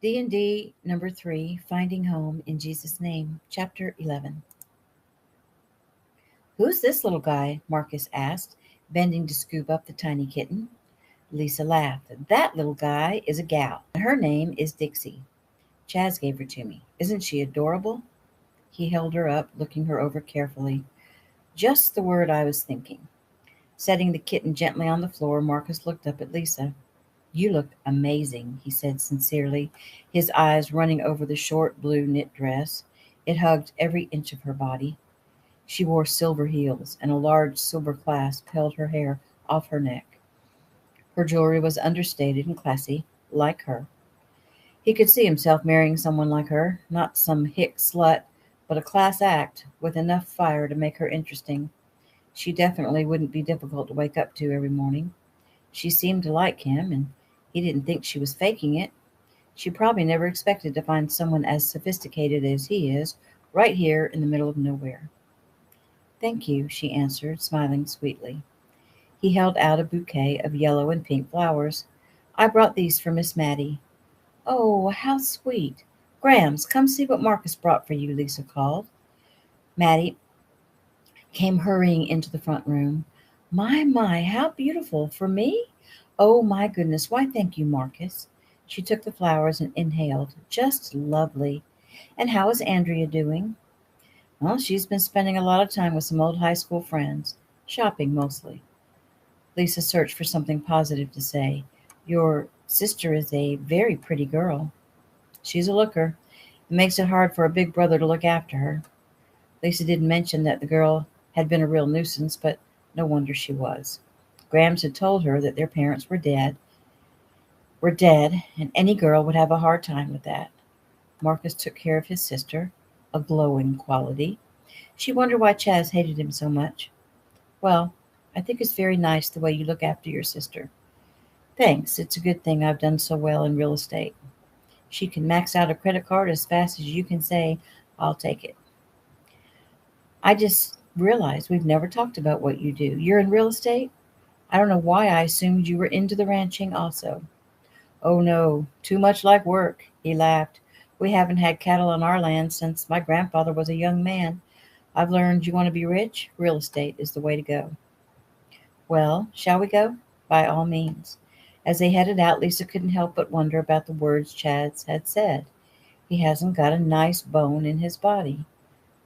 D&D number 3, Finding Home in Jesus' Name, Chapter 11. "Who's this little guy?" Marcus asked, bending to scoop up the tiny kitten. Lisa laughed. "That little guy is a gal, and her name is Dixie. Chaz gave her to me. Isn't she adorable?" He held her up, looking her over carefully. "Just the word I was thinking." Setting the kitten gently on the floor, Marcus looked up at Lisa. "You look amazing," he said sincerely, his eyes running over the short blue knit dress. It hugged every inch of her body. She wore silver heels, and a large silver clasp held her hair off her neck. Her jewelry was understated and classy, like her. He could see himself marrying someone like her, not some hick slut, but a class act with enough fire to make her interesting. She definitely wouldn't be difficult to wake up to every morning. She seemed to like him, and he didn't think she was faking it. She probably never expected to find someone as sophisticated as he is right here in the middle of nowhere. "Thank you," she answered, smiling sweetly. He held out a bouquet of yellow and pink flowers. "I brought these for Miss Mattie." "Oh, how sweet. Grams, come see what Marcus brought for you," Lisa called. Mattie came hurrying into the front room. My, how beautiful. For me? Oh, my goodness. Why, thank you, Marcus." She took the flowers and inhaled. "Just lovely. And how is Andrea doing?" "Well, she's been spending a lot of time with some old high school friends. Shopping, mostly." Lisa searched for something positive to say. "Your sister is a very pretty girl." "She's a looker. It makes it hard for a big brother to look after her." Lisa didn't mention that the girl had been a real nuisance, but no wonder she was. Grams had told her that their parents were dead, and any girl would have a hard time with that. Marcus took care of his sister, a glowing quality. She wondered why Chaz hated him so much. "Well, I think it's very nice the way you look after your sister." "Thanks. It's a good thing I've done so well in real estate. She can max out a credit card as fast as you can say, 'I'll take it.'" "I just realized we've never talked about what you do. You're in real estate? I don't know why I assumed you were into the ranching also." "Oh, no, too much like work," he laughed. "We haven't had cattle on our land since my grandfather was a young man. I've learned you want to be rich? Real estate is the way to go." "Well, shall we go?" "By all means." As they headed out, Lisa couldn't help but wonder about the words Chaz had said. "He hasn't got a nice bone in his body."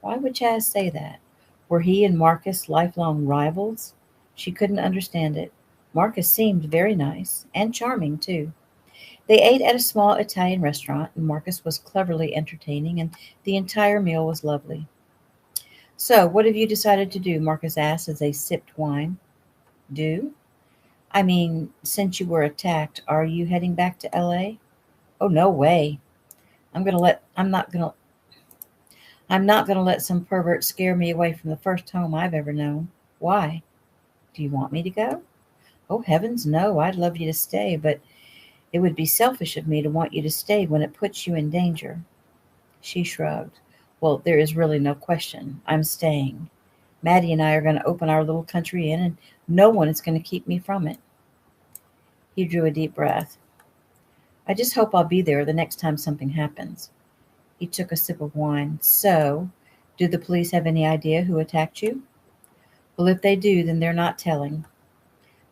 Why would Chaz say that? Were he and Marcus lifelong rivals? She couldn't understand it. Marcus seemed very nice, and charming, too. They ate at a small Italian restaurant, and Marcus was cleverly entertaining, and the entire meal was lovely. "So, what have you decided to do?" Marcus asked as they sipped wine. "Do? I mean, since you were attacked, are you heading back to LA?" "Oh, no way. I'm gonna let I'm not gonna let some pervert scare me away from the first home I've ever known." "Why? Do you want me to go?" "Oh, heavens, no. I'd love you to stay, but it would be selfish of me to want you to stay when it puts you in danger." She shrugged. "Well, there is really no question. I'm staying. Maddie and I are going to open our little country inn, and no one is going to keep me from it." He drew a deep breath. "I just hope I'll be there the next time something happens." He took a sip of wine. "So, do the police have any idea who attacked you?" "Well, if they do, then they're not telling."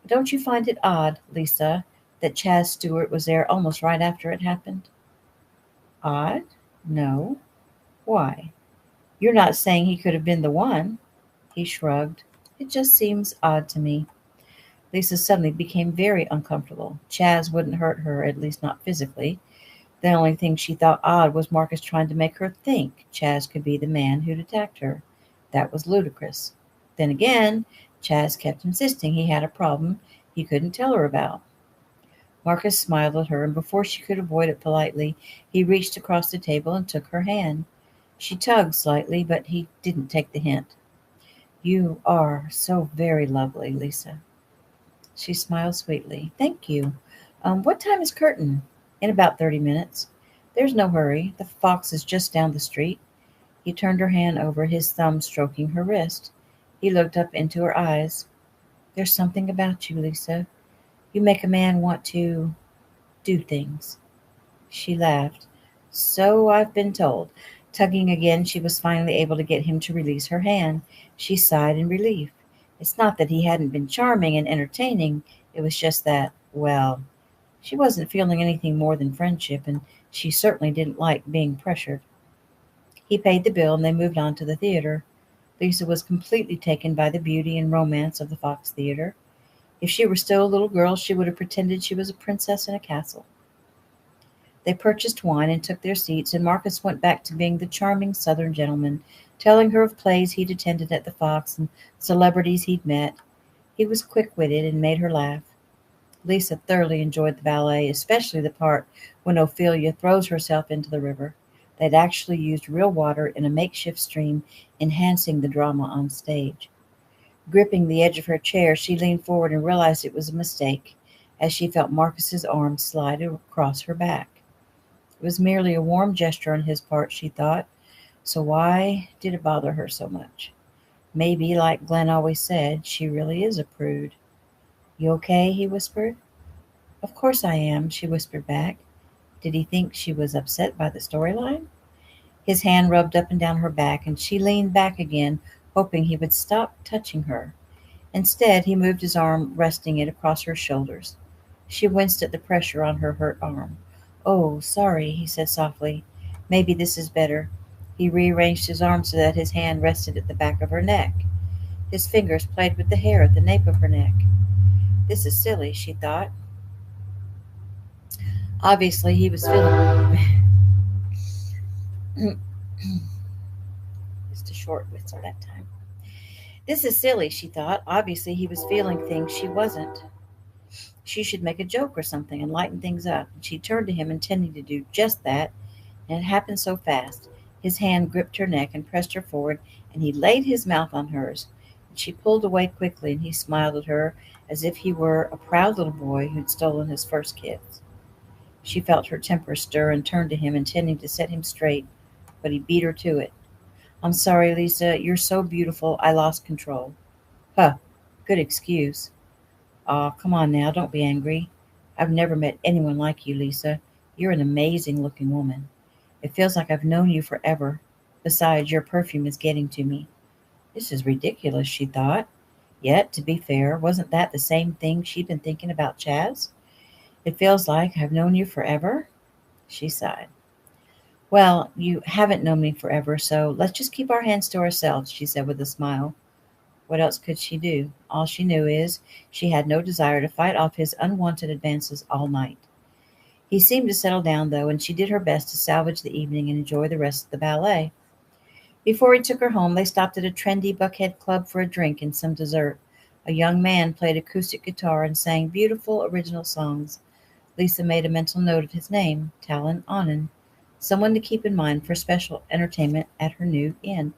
"But don't you find it odd, Lisa, that Chaz Stewart was there almost right after it happened?" "Odd? No. Why? You're not saying he could have been the one?" He shrugged. "It just seems odd to me." Lisa suddenly became very uncomfortable. Chaz wouldn't hurt her, at least not physically. The only thing she thought odd was Marcus trying to make her think Chaz could be the man who'd attacked her. That was ludicrous. Then again, Chaz kept insisting he had a problem he couldn't tell her about. Marcus smiled at her, and before she could avoid it politely, he reached across the table and took her hand. She tugged slightly, but he didn't take the hint. "You are so very lovely, Lisa." She smiled sweetly. "Thank you. What time is curtain?" "In about 30 minutes." "There's no hurry. The Fox is just down the street." He turned her hand over, his thumb stroking her wrist. He looked up into her eyes. "There's something about you, Lisa. You make a man want to do things." She laughed. So I've been told. Tugging again, she was finally able to get him to release her hand. She sighed in relief. It's not that he hadn't been charming and entertaining, it was just that, well, she wasn't feeling anything more than friendship, and she certainly didn't like being pressured. He paid the bill, and they moved on to the theater. Lisa was completely taken by the beauty and romance of the Fox Theater. If she were still a little girl, she would have pretended she was a princess in a castle. They purchased wine and took their seats, and Marcus went back to being the charming Southern gentleman, telling her of plays he'd attended at the Fox and celebrities he'd met. He was quick-witted and made her laugh. Lisa thoroughly enjoyed the ballet, especially the part when Ophelia throws herself into the river. They'd actually used real water in a makeshift stream, enhancing the drama on stage. Gripping the edge of her chair, she leaned forward and realized it was a mistake as she felt Marcus's arm slide across her back. It was merely a warm gesture on his part, she thought, so why did it bother her so much? Maybe, like Glenn always said, she really is a prude. You okay? He whispered. Of course I am, she whispered back. Did he think she was upset by the storyline? His hand rubbed up and down her back, and she leaned back again, hoping he would stop touching her. Instead, he moved his arm, resting it across her shoulders. She winced at the pressure on her hurt arm. Oh, sorry, he said softly. Maybe this is better. He rearranged his arm so that his hand rested at the back of her neck. His fingers played with the hair at the nape of her neck. This is silly, she thought. Obviously, he was feeling. Just a short whistle that time. This is silly, she thought. Obviously, he was feeling things she wasn't. She should make a joke or something and lighten things up. And she turned to him, intending to do just that, and it happened so fast. His hand gripped her neck and pressed her forward, and he laid his mouth on hers. And she pulled away quickly, and he smiled at her as if he were a proud little boy who'd stolen his first kiss. She felt her temper stir and turned to him, intending to set him straight, but he beat her to it. I'm sorry, Lisa. You're so beautiful, I lost control. Huh. Good excuse. Aw, come on now, don't be angry. I've never met anyone like you, Lisa. You're an amazing looking woman. It feels like I've known you forever. Besides, your perfume is getting to me. This is ridiculous, she thought. Yet, to be fair, wasn't that the same thing she'd been thinking about Chaz? It feels like I've known you forever? She sighed. Well, you haven't known me forever, so let's just keep our hands to ourselves, she said with a smile. What else could she do? All she knew is she had no desire to fight off his unwanted advances all night. He seemed to settle down, though, and she did her best to salvage the evening and enjoy the rest of the ballet. Before he took her home, they stopped at a trendy Buckhead club for a drink and some dessert. A young man played acoustic guitar and sang beautiful original songs. Lisa made a mental note of his name, Talon Annan, someone to keep in mind for special entertainment at her new inn.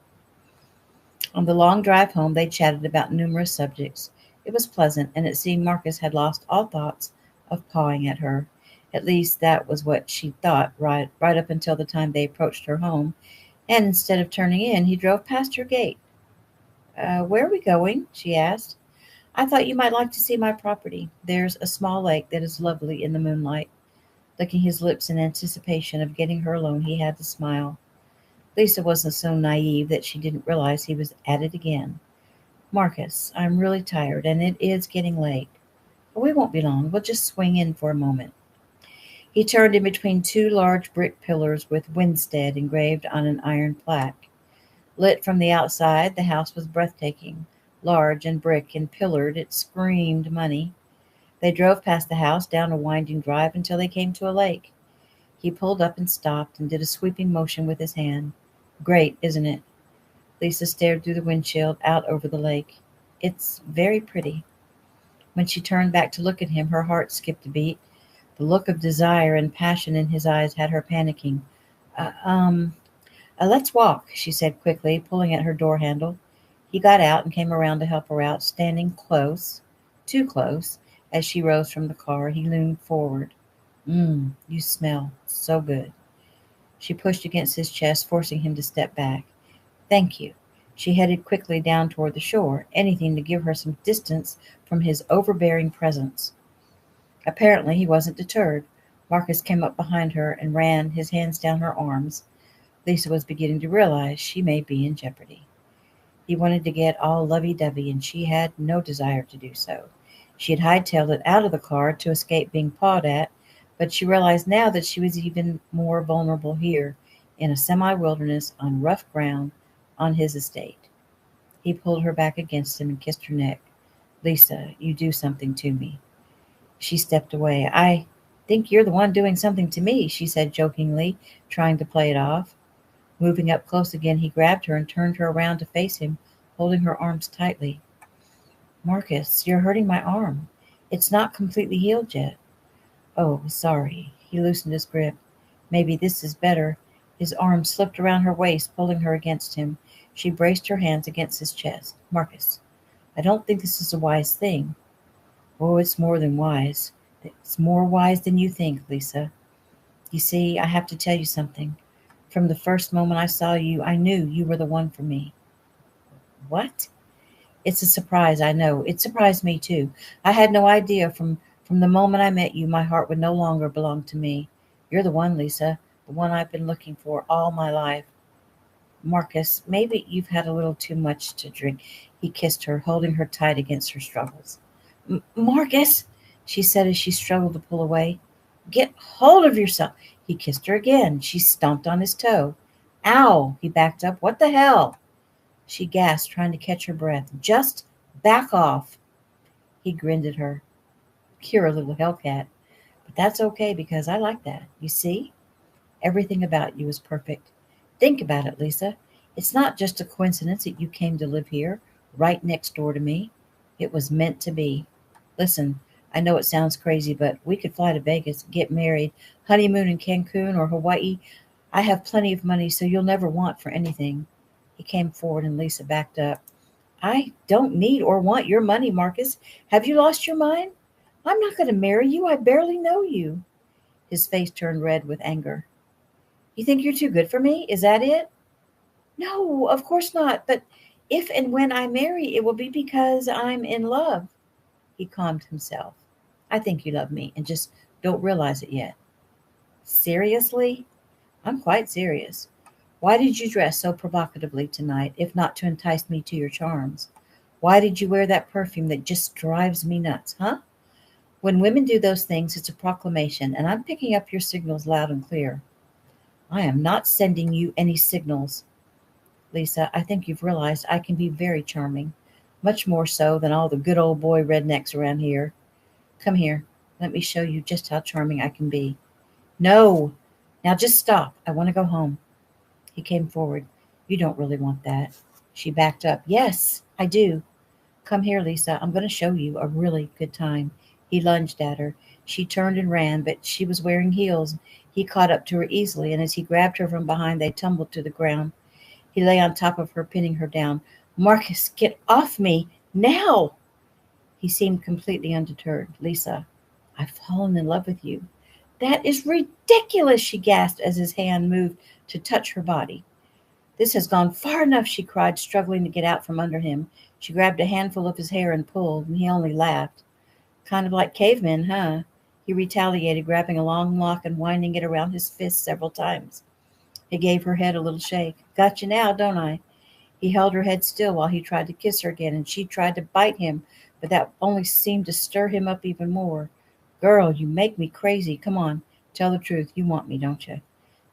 On the long drive home, they chatted about numerous subjects. It was pleasant, and it seemed Marcus had lost all thoughts of pawing at her. At least that was what she thought right up until the time they approached her home, and instead of turning in, he drove past her gate. Where are we going? She asked. I thought you might like to see my property. There's a small lake that is lovely in the moonlight. Licking his lips in anticipation of getting her alone, he had to smile. Lisa wasn't so naive that she didn't realize he was at it again. Marcus, I'm really tired, and it is getting late. But we won't be long. We'll just swing in for a moment. He turned in between two large brick pillars with Winstead engraved on an iron plaque. Lit from the outside, the house was breathtaking. Large and brick and pillared, it screamed money. They drove past the house down a winding drive until they came to a lake. He pulled up and stopped and did a sweeping motion with his hand. Great, isn't it? Lisa stared through the windshield out over the lake. It's very pretty. When she turned back to look at him, her heart skipped a beat. The look of desire and passion in his eyes had her panicking. Uh, um, let's walk, she said quickly, pulling at her door handle. He got out and came around to help her out, standing close, too close. As she rose from the car, he leaned forward. You smell so good. She pushed against his chest, forcing him to step back. Thank you. She headed quickly down toward the shore, anything to give her some distance from his overbearing presence. Apparently he wasn't deterred. Marcus came up behind her and ran his hands down her arms. Lisa was beginning to realize she may be in jeopardy. He wanted to get all lovey-dovey, and she had no desire to do so. She had hightailed it out of the car to escape being pawed at, but she realized now that she was even more vulnerable here, in a semi-wilderness, on rough ground, on his estate. He pulled her back against him and kissed her neck. Lisa, you do something to me. She stepped away. I think you're the one doing something to me, she said jokingly, trying to play it off. Moving up close again, he grabbed her and turned her around to face him, holding her arms tightly. Marcus, you're hurting my arm. It's not completely healed yet. Oh, sorry. He loosened his grip. Maybe this is better. His arm slipped around her waist, pulling her against him. She braced her hands against his chest. Marcus, I don't think this is a wise thing. Oh, it's more than wise. It's more wise than you think, Lisa. You see, I have to tell you something. From the first moment I saw you, I knew you were the one for me. What? It's a surprise, I know. It surprised me too. I had no idea from the moment I met you, my heart would no longer belong to me. You're the one, Lisa, the one I've been looking for all my life. Marcus, maybe you've had a little too much to drink. He kissed her, holding her tight against her struggles. Marcus, she said as she struggled to pull away. Get hold of yourself. He kissed her again. She stomped on his toe. Ow! He backed up. What the hell? She gasped, trying to catch her breath. Just back off. He grinned at her. You're a little hellcat. But that's okay because I like that. You see? Everything about you is perfect. Think about it, Lisa. It's not just a coincidence that you came to live here, right next door to me. It was meant to be. Listen, I know it sounds crazy, but we could fly to Vegas, get married, honeymoon in Cancun or Hawaii. I have plenty of money, so you'll never want for anything. He came forward and Lisa backed up. I don't need or want your money, Marcus. Have you lost your mind? I'm not going to marry you. I barely know you. His face turned red with anger. You think you're too good for me? Is that it? No, of course not. But if and when I marry, it will be because I'm in love. He calmed himself. I think you love me and just don't realize it yet. Seriously? I'm quite serious. Why did you dress so provocatively tonight, if not to entice me to your charms? Why did you wear that perfume that just drives me nuts, huh? When women do those things, it's a proclamation, and I'm picking up your signals loud and clear. I am not sending you any signals. Lisa, I think you've realized I can be very charming, much more so than all the good old boy rednecks around here. Come here. Let me show you just how charming I can be. No. Now just stop. I want to go home. He came forward. You don't really want that. She backed up. Yes, I do. Come here, Lisa. I'm going to show you a really good time. He lunged at her. She turned and ran, but she was wearing heels. He caught up to her easily, and as he grabbed her from behind, they tumbled to the ground. He lay on top of her, pinning her down. Marcus, get off me now. He seemed completely undeterred. Lisa, I've fallen in love with you. That is ridiculous, she gasped as his hand moved to touch her body. This has gone far enough, she cried, struggling to get out from under him. She grabbed a handful of his hair and pulled, and he only laughed. Kind of like cavemen, huh? He retaliated, grabbing a long lock and winding it around his fist several times. He gave her head a little shake. Got you now, don't I? He held her head still while he tried to kiss her again, and she tried to bite him, but that only seemed to stir him up even more. Girl, you make me crazy. Come on, tell the truth. You want me, don't you?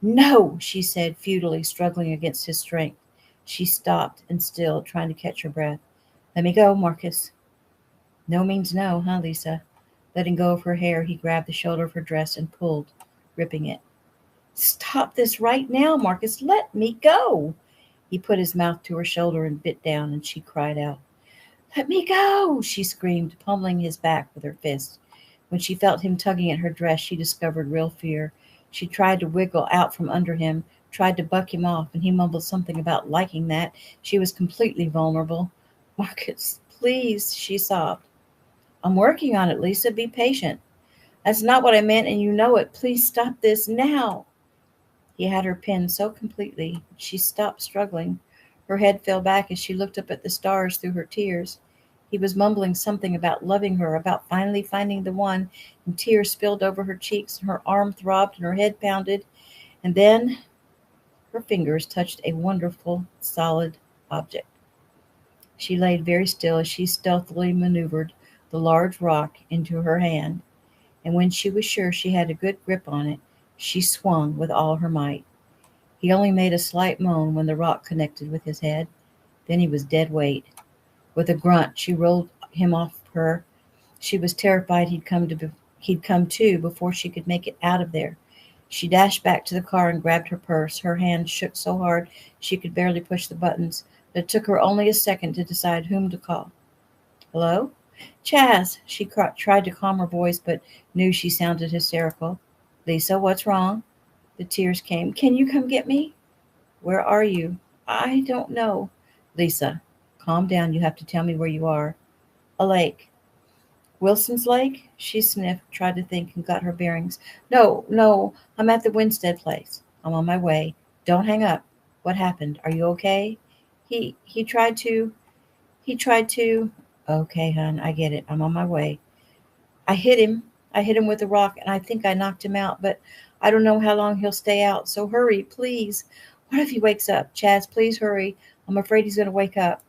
No, she said, futilely, struggling against his strength. She stopped and still, trying to catch her breath. Let me go, Marcus. No means no, huh, Lisa? Letting go of her hair, he grabbed the shoulder of her dress and pulled, ripping it. Stop this right now, Marcus. Let me go. He put his mouth to her shoulder and bit down, and she cried out. Let me go, she screamed, pummeling his back with her fist. When she felt him tugging at her dress, she discovered real fear. She tried to wiggle out from under him, tried to buck him off, and he mumbled something about liking that. She was completely vulnerable. Marcus, please, she sobbed. I'm working on it, Lisa. Be patient. That's not what I meant, and you know it. Please stop this now. He had her pinned so completely, she stopped struggling. Her head fell back as she looked up at the stars through her tears. He was mumbling something about loving her, about finally finding the one, and tears spilled over her cheeks, and her arm throbbed, and her head pounded, and then her fingers touched a wonderful, solid object. She lay very still as she stealthily maneuvered the large rock into her hand, and when she was sure she had a good grip on it, she swung with all her might. He only made a slight moan when the rock connected with his head. Then he was dead weight. With a grunt, she rolled him off her. She was terrified he'd come to before she could make it out of there. She dashed back to the car and grabbed her purse. Her hand shook so hard she could barely push the buttons, but it took her only a second to decide whom to call. Hello? Chaz! She tried to calm her voice, but knew she sounded hysterical. Lisa, what's wrong? The tears came. Can you come get me? Where are you? I don't know. Lisa, calm down. You have to tell me where you are. A lake. Wilson's Lake? She sniffed, tried to think, and got her bearings. No, I'm at the Winstead place. I'm on my way. Don't hang up. What happened? Are you okay? He tried to. Okay, hon, I get it. I'm on my way. I hit him. I hit him with a rock, and I think I knocked him out, but I don't know how long he'll stay out, so hurry, please. What if he wakes up? Chaz, please hurry. I'm afraid he's going to wake up.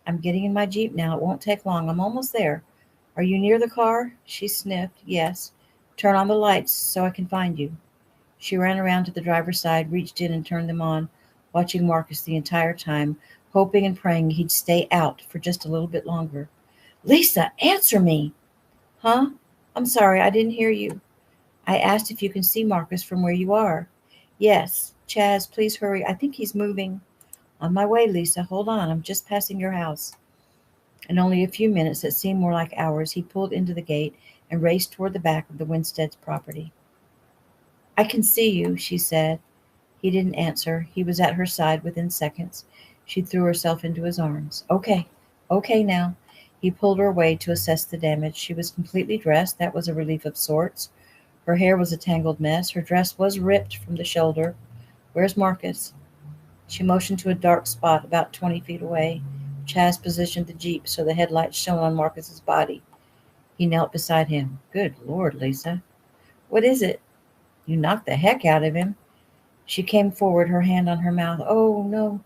I'm getting in my Jeep now. It won't take long. I'm almost there. Are you near the car? She sniffed. Yes. Turn on the lights so I can find you. She ran around to the driver's side, reached in and turned them on, watching Marcus the entire time, hoping and praying he'd stay out for just a little bit longer. Lisa, answer me! Huh? I'm sorry, I didn't hear you. I asked if you can see Marcus from where you are. Yes. Chaz, please hurry. I think he's moving. On my way, Lisa. Hold on. I'm just passing your house. In only a few minutes that seemed more like hours, he pulled into the gate and raced toward the back of the Winstead's property. I can see you, she said. He didn't answer. He was at her side within seconds. She threw herself into his arms. Okay now. He pulled her away to assess the damage. She was completely dressed. That was a relief of sorts. Her hair was a tangled mess. Her dress was ripped from the shoulder. Where's Marcus? She motioned to a dark spot about 20 feet away. Chaz positioned the Jeep so the headlights shone on Marcus's body. He knelt beside him. Good Lord, Lisa. What is it? You knocked the heck out of him. She came forward, her hand on her mouth. Oh, no.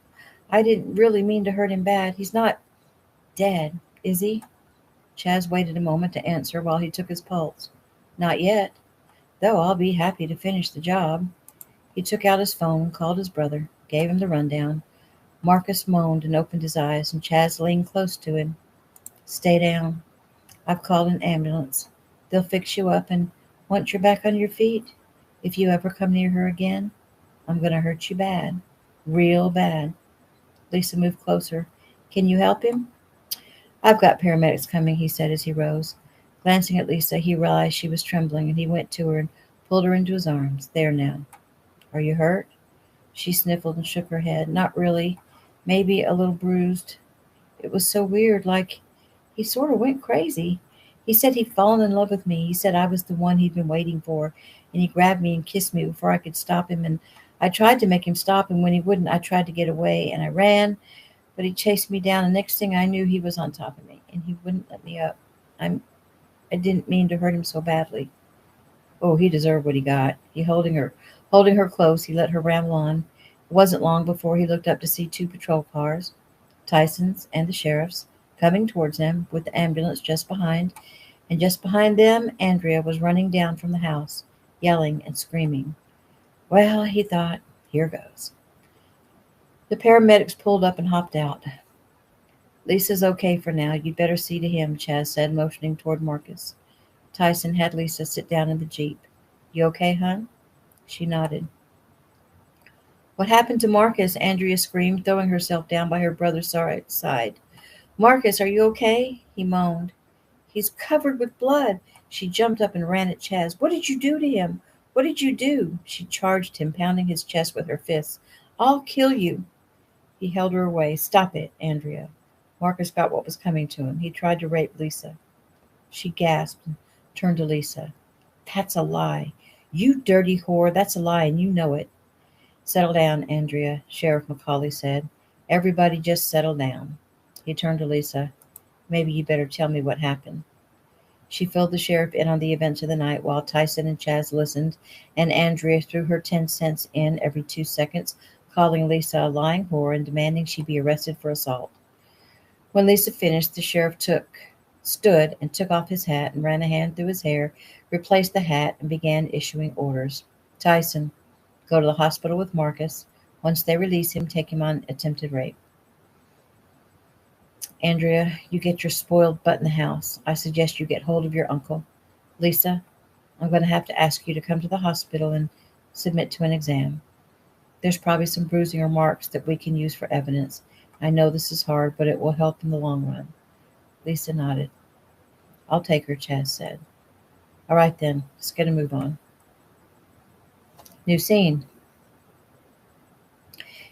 I didn't really mean to hurt him bad. He's not dead, is he? Chaz waited a moment to answer while he took his pulse. Not yet, though I'll be happy to finish the job. He took out his phone, called his brother, gave him the rundown. Marcus moaned and opened his eyes, and Chaz leaned close to him. Stay down. I've called an ambulance. They'll fix you up, and once you're back on your feet, if you ever come near her again, I'm going to hurt you bad. Real bad. Lisa moved closer. Can you help him? I've got paramedics coming, he said as he rose. Glancing at Lisa, he realized she was trembling, and he went to her and pulled her into his arms. There now. Are you hurt? She sniffled and shook her head. Not really. Maybe a little bruised. It was so weird, like he sort of went crazy. He said he'd fallen in love with me. He said I was the one he'd been waiting for, and he grabbed me and kissed me before I could stop him, and I tried to make him stop, and when he wouldn't, I tried to get away, and I ran, but he chased me down, and next thing I knew, he was on top of me, and he wouldn't let me up. I didn't mean to hurt him so badly. Oh, he deserved what he got. Holding her close, he let her ramble on. It wasn't long before he looked up to see two patrol cars, Tyson's and the sheriff's, coming towards them, with the ambulance just behind, and just behind them, Andrea was running down from the house, yelling and screaming. Well, he thought, here goes. The paramedics pulled up and hopped out. Lisa's okay for now. You'd better see to him, Chaz said, motioning toward Marcus. Tyson had Lisa sit down in the Jeep. You okay, hon? She nodded. What happened to Marcus? Andrea screamed, throwing herself down by her brother's side. Marcus, are you okay? He moaned. He's covered with blood. She jumped up and ran at Chaz. What did you do to him? What did you do? She charged him, pounding his chest with her fists. I'll kill you. He held her away. Stop it, Andrea. Marcus got what was coming to him. He tried to rape Lisa. She gasped and turned to Lisa. That's a lie. You dirty whore. That's a lie, and you know it. Settle down, Andrea, Sheriff McCauley said. Everybody just settle down. He turned to Lisa. Maybe you better tell me what happened." She filled the sheriff in on the events of the night while Tyson and Chaz listened, and Andrea threw her 10 cents in every 2 seconds, calling Lisa a lying whore and demanding she be arrested for assault. When Lisa finished, the sheriff stood and took off his hat and ran a hand through his hair, replaced the hat, and began issuing orders. "Tyson, go to the hospital with Marcus. Once they release him, take him on attempted rape. Andrea, you get your spoiled butt in the house. I suggest you get hold of your uncle. Lisa, I'm going to have to ask you to come to the hospital and submit to an exam. There's probably some bruising or marks that we can use for evidence. I know this is hard, but it will help in the long run." Lisa nodded. "I'll take her," Chaz said. "All right then, let's get a move on." New scene.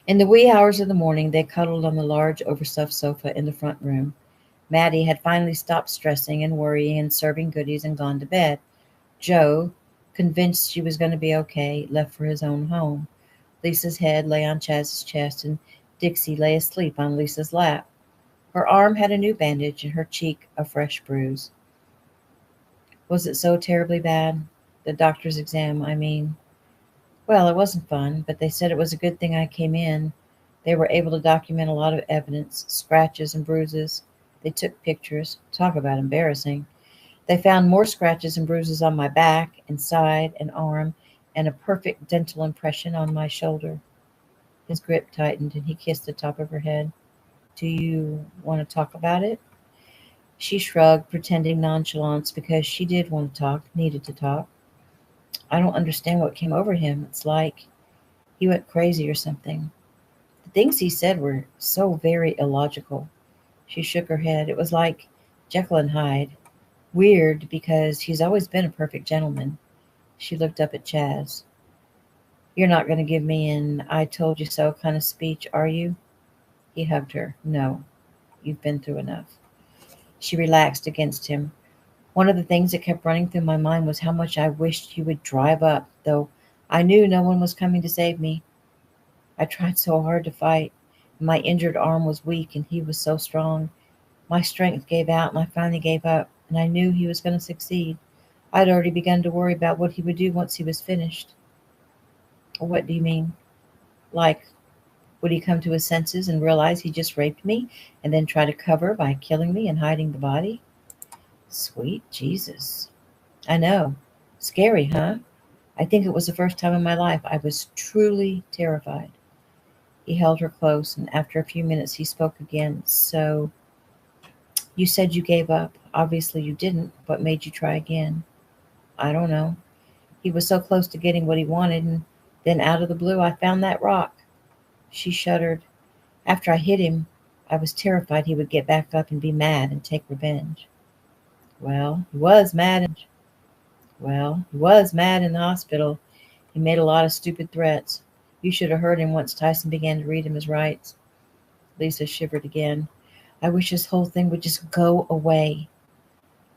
In the wee hours of the morning, they cuddled on the large, overstuffed sofa in the front room. Maddie had finally stopped stressing and worrying and serving goodies and gone to bed. Joe, convinced she was going to be okay, left for his own home. Lisa's head lay on Chaz's chest, and Dixie lay asleep on Lisa's lap. Her arm had a new bandage, and her cheek a fresh bruise. Was it so terribly bad? The doctor's exam, I mean. Well, it wasn't fun, but they said it was a good thing I came in. They were able to document a lot of evidence, scratches and bruises. They took pictures. Talk about embarrassing. They found more scratches and bruises on my back and side and arm, and a perfect dental impression on my shoulder. His grip tightened, and he kissed the top of her head. "Do you want to talk about it?" She shrugged, pretending nonchalance, because she did want to talk, needed to talk. "I don't understand what came over him. It's like he went crazy or something. The things he said were so very illogical." She shook her head. "It was like Jekyll and Hyde. Weird, because he's always been a perfect gentleman." She looked up at Chaz. "You're not going to give me an 'I told you so' kind of speech, are you?" He hugged her. "No, you've been through enough." She relaxed against him. "One of the things that kept running through my mind was how much I wished you would drive up, though I knew no one was coming to save me. I tried so hard to fight. My injured arm was weak, and he was so strong. My strength gave out, and I finally gave up, and I knew he was going to succeed. I'd already begun to worry about what he would do once he was finished." "What do you mean?" "Like, would he come to his senses and realize he just raped me, and then try to cover by killing me and hiding the body?" Sweet Jesus. "I know. Scary, huh? I think it was the first time in my life I was truly terrified." He held her close, and after a few minutes he spoke again. "So, you said you gave up. Obviously you didn't. What made you try again?" "I don't know. He was so close to getting what he wanted, and then out of the blue I found that rock." She shuddered. "After I hit him, I was terrified he would get back up and be mad and take revenge." Well, he was mad. He was mad in the hospital. He made a lot of stupid threats. You should have heard him once Tyson began to read him his rights." Lisa shivered again. "I wish this whole thing would just go away."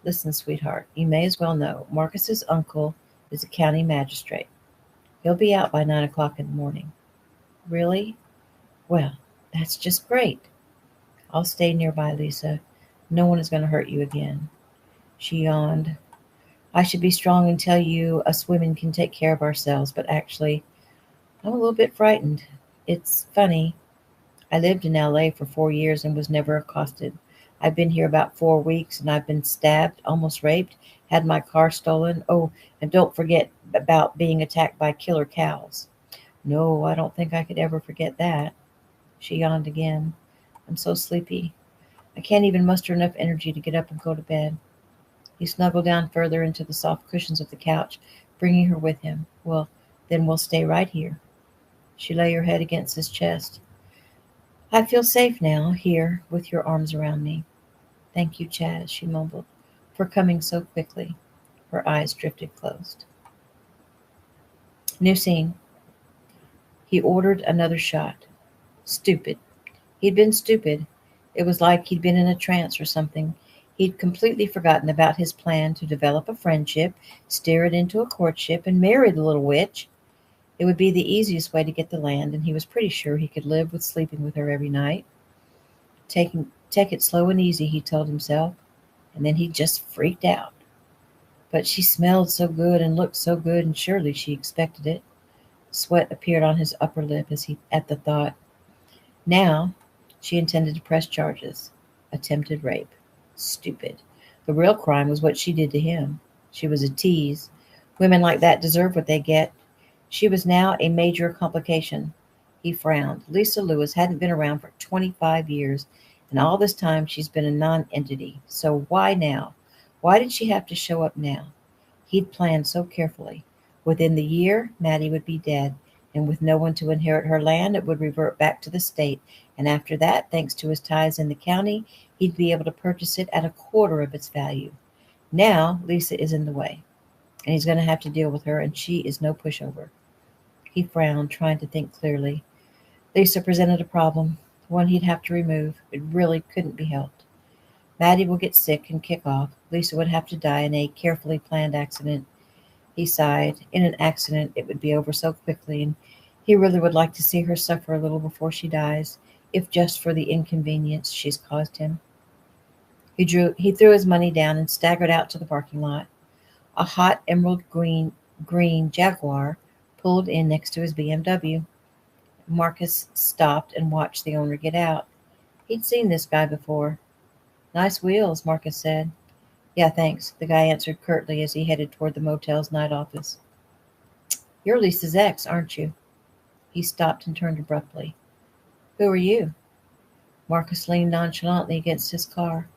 "Listen, sweetheart, you may as well know Marcus's uncle is a county magistrate. He'll be out by 9 o'clock in the morning." "Really? Well, that's just great." "I'll stay nearby, Lisa. No one is going to hurt you again." She yawned. "I should be strong and tell you us women can take care of ourselves, but actually, I'm a little bit frightened. It's funny. I lived in LA for 4 years and was never accosted. I've been here about 4 weeks, and I've been stabbed, almost raped, had my car stolen. Oh, and don't forget about being attacked by killer cows. No, I don't think I could ever forget that." She yawned again. "I'm so sleepy. I can't even muster enough energy to get up and go to bed." He snuggled down further into the soft cushions of the couch, bringing her with him. "Well, then we'll stay right here." She lay her head against his chest. "I feel safe now, here, with your arms around me." "Thank you, Chaz," she mumbled, "for coming so quickly." Her eyes drifted closed. New scene. He ordered another shot. Stupid. He'd been stupid. It was like he'd been in a trance or something. He'd completely forgotten about his plan to develop a friendship, steer it into a courtship, and marry the little witch. It would be the easiest way to get the land, and he was pretty sure he could live with sleeping with her every night. Take it slow and easy, he told himself, and then he just freaked out. But she smelled so good and looked so good, and surely she expected it. Sweat appeared on his upper lip at the thought. Now she intended to press charges. Attempted rape. Stupid. The real crime was what she did to him. She was a tease. Women like that deserve what they get. She was now a major complication. He frowned. Lisa Lewis hadn't been around for 25 years, and all this time she's been a non-entity. So why now? Why did she have to show up now? He'd planned so carefully. Within the year, Maddie would be dead, and with no one to inherit her land, it would revert back to the state. And after that, thanks to his ties in the county, he'd be able to purchase it at a quarter of its value. Now, Lisa is in the way, and he's going to have to deal with her, and she is no pushover. He frowned, trying to think clearly. Lisa presented a problem, one he'd have to remove. It really couldn't be helped. Maddie will get sick and kick off. Lisa would have to die in a carefully planned accident. He sighed. In an accident, it would be over so quickly, and he really would like to see her suffer a little before she dies, if just for the inconvenience she's caused him. He threw his money down and staggered out to the parking lot. A hot emerald green Jaguar pulled in next to his BMW. Marcus stopped and watched the owner get out. He'd seen this guy before. Nice wheels, Marcus said. Yeah, thanks, the guy answered curtly as he headed toward the motel's night office. You're Lisa's ex, aren't you? He stopped and turned abruptly. Who are you? Marcus leaned nonchalantly against his car.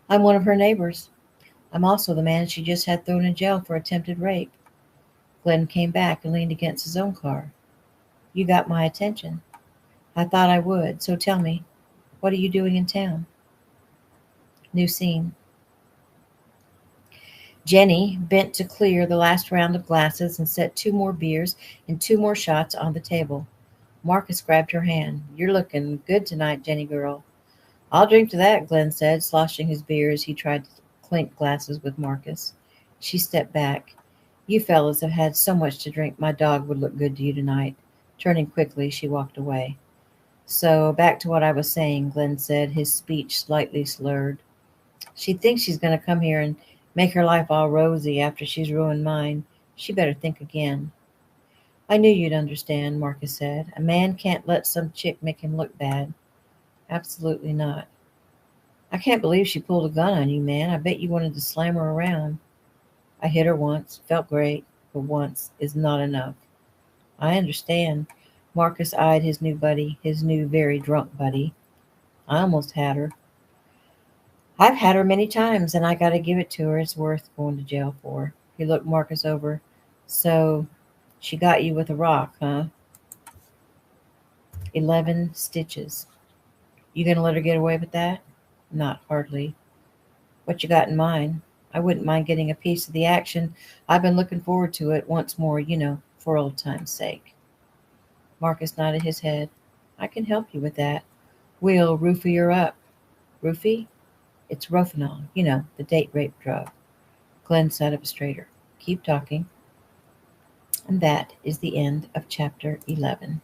I'm one of her neighbors. I'm also the man she just had thrown in jail for attempted rape. Glenn came back and leaned against his own car. You got my attention. I thought I would, so tell me, what are you doing in town? New scene. Jenny bent to clear the last round of glasses and set 2 more beers and 2 more shots on the table. Marcus grabbed her hand. You're looking good tonight, Jenny girl. I'll drink to that, Glenn said, sloshing his beer as he tried to clink glasses with Marcus. She stepped back. You fellas have had so much to drink, my dog would look good to you tonight. Turning quickly, she walked away. So, back to what I was saying, Glenn said, his speech slightly slurred. She thinks she's going to come here and make her life all rosy after she's ruined mine. She better think again. I knew you'd understand, Marcus said. A man can't let some chick make him look bad. Absolutely not. I can't believe she pulled a gun on you, man. I bet you wanted to slam her around. I hit her once. Felt great. But once is not enough. I understand. Marcus eyed his new buddy, his new very drunk buddy. I almost had her. I've had her many times, and I got to give it to her. It's worth going to jail for. He looked Marcus over. So, she got you with a rock, huh? 11 stitches. You gonna let her get away with that? Not hardly. What you got in mind? I wouldn't mind getting a piece of the action. I've been looking forward to it once more, for old time's sake. Marcus nodded his head. I can help you with that. We'll roofie her up. Roofie? It's Rofinol, the date rape drug. Glenn sat up straighter. Keep talking. And that is the end of chapter 11.